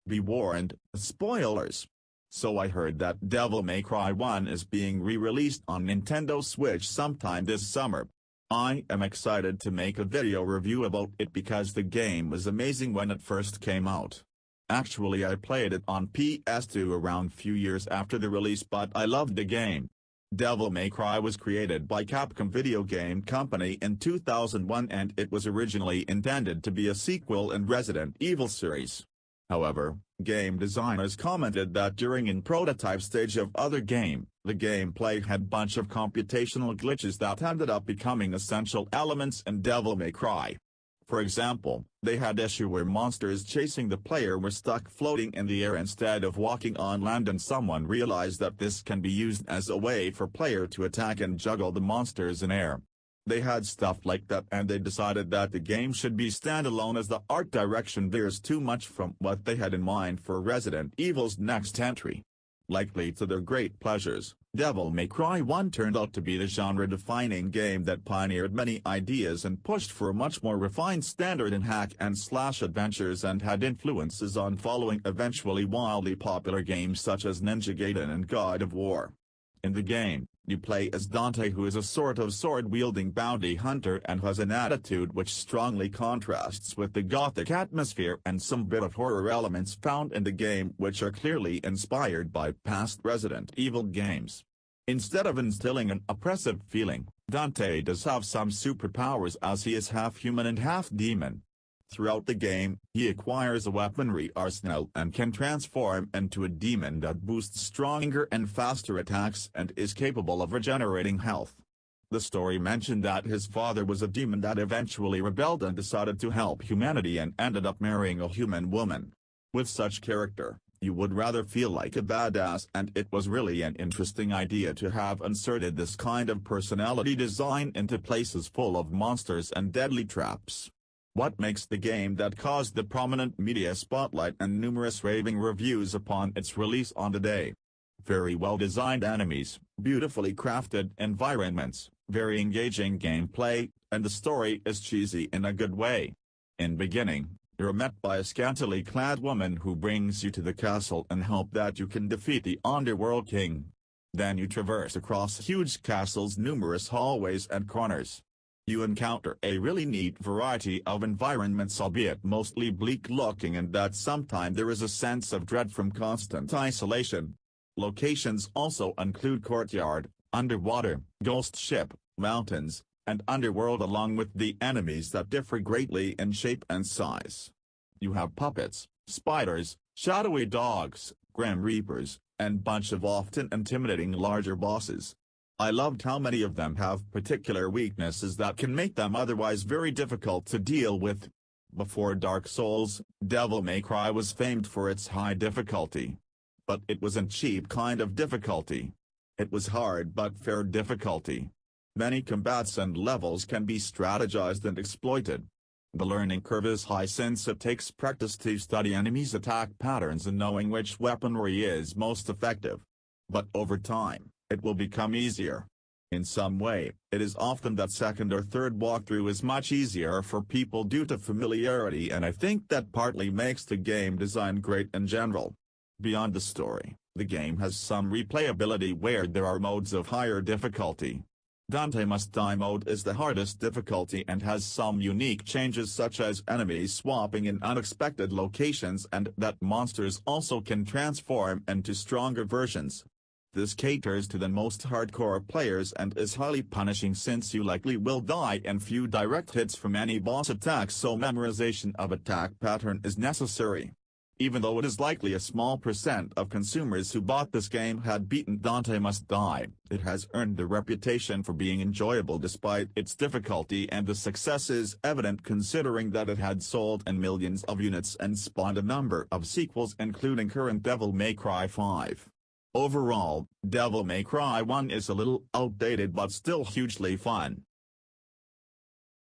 Be warned, spoilers. So I heard that Devil May Cry 1 is being re-released on Nintendo Switch sometime this summer. I am excited to make a video review about it because the game was amazing when it first came out. Actually, I played it on PS2 around few years after the release, but I loved the game. Devil May Cry was created by Capcom Video Game Company in 2001 and it was originally intended to be a sequel in Resident Evil series. However, game designers commented that during in prototype stage of other game, the gameplay had bunch of computational glitches that ended up becoming essential elements in Devil May Cry. For example, they had issue where monsters chasing the player were stuck floating in the air instead of walking on land, and someone realized that this can be used as a way for player to attack and juggle the monsters in air. They had stuff like that and they decided that the game should be standalone as the art direction veers too much from what they had in mind for Resident Evil's next entry. Likely to their great pleasures, Devil May Cry 1 turned out to be the genre-defining game that pioneered many ideas and pushed for a much more refined standard in hack-and-slash adventures and had influences on following eventually wildly popular games such as Ninja Gaiden and God of War. In the game, you play as Dante, who is a sort of sword-wielding bounty hunter and has an attitude which strongly contrasts with the gothic atmosphere and some bit of horror elements found in the game, which are clearly inspired by past Resident Evil games. Instead of instilling an oppressive feeling, Dante does have some superpowers as he is half human and half demon. Throughout the game, he acquires a weaponry arsenal and can transform into a demon that boosts stronger and faster attacks and is capable of regenerating health. The story mentioned that his father was a demon that eventually rebelled and decided to help humanity and ended up marrying a human woman. With such character, you would rather feel like a badass, and it was really an interesting idea to have inserted this kind of personality design into places full of monsters and deadly traps. What makes the game that caused the prominent media spotlight and numerous raving reviews upon its release on the day? Very well-designed enemies, beautifully crafted environments, very engaging gameplay, and the story is cheesy in a good way. In beginning, you're met by a scantily clad woman who brings you to the castle and hope that you can defeat the Underworld King. Then you traverse across huge castle's numerous hallways and corners. You encounter a really neat variety of environments, albeit mostly bleak-looking, and that sometimes there is a sense of dread from constant isolation. Locations also include courtyard, underwater, ghost ship, mountains, and underworld, along with the enemies that differ greatly in shape and size. You have puppets, spiders, shadowy dogs, grim reapers, and bunch of often intimidating larger bosses. I loved how many of them have particular weaknesses that can make them otherwise very difficult to deal with. Before Dark Souls, Devil May Cry was famed for its high difficulty. But it wasn't cheap kind of difficulty. It was hard but fair difficulty. Many combats and levels can be strategized and exploited. The learning curve is high since it takes practice to study enemies' attack patterns and knowing which weaponry is most effective. But over time, it will become easier. In some way, it is often that second or third walkthrough is much easier for people due to familiarity, and I think that partly makes the game design great in general. Beyond the story, the game has some replayability where there are modes of higher difficulty. Dante Must Die mode is the hardest difficulty and has some unique changes such as enemies swapping in unexpected locations and that monsters also can transform into stronger versions. This caters to the most hardcore players and is highly punishing since you likely will die in few direct hits from any boss attacks, so memorization of attack pattern is necessary. Even though it is likely a small percent of consumers who bought this game had beaten Dante Must Die, it has earned the reputation for being enjoyable despite its difficulty, and the success is evident considering that it had sold in millions of units and spawned a number of sequels including current Devil May Cry 5. Overall, Devil May Cry 1 is a little outdated but still hugely fun.